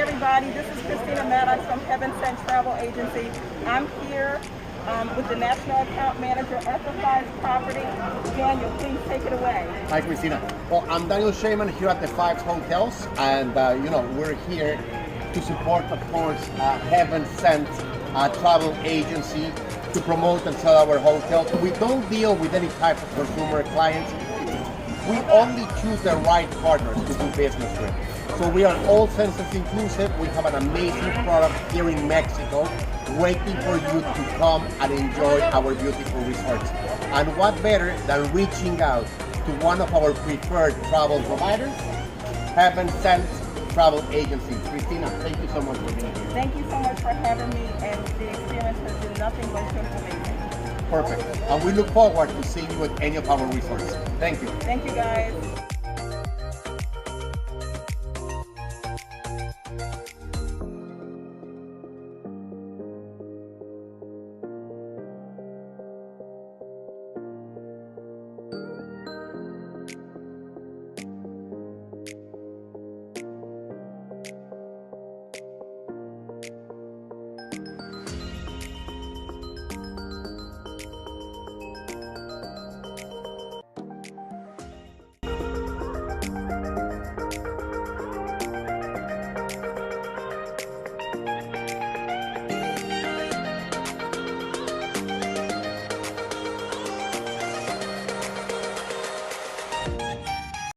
everybody, this is Christina Maddox from Heaven Sent Travel Agency. I'm here with the National Account Manager at the Five Property. Daniel, please take it away. Hi, Christina. Well, I'm Daniel Shaman here at the Five Hotels, and we're here to support, of course, Heaven Sent Travel Agency to promote and sell our hotels. We don't deal with any type of consumer clients. We only choose the right partners to do business with. So we are all census inclusive. We have an amazing product here in Mexico waiting for you to come and enjoy our beautiful resorts. And what better than reaching out to one of our preferred travel providers, Heaven Sent Travel Agency. Christina, thank you so much for being here. Thank you so much for having me, and the experience has been nothing but amazing. Perfect. And we look forward to seeing you at any of our resorts. Thank you. Thank you, guys.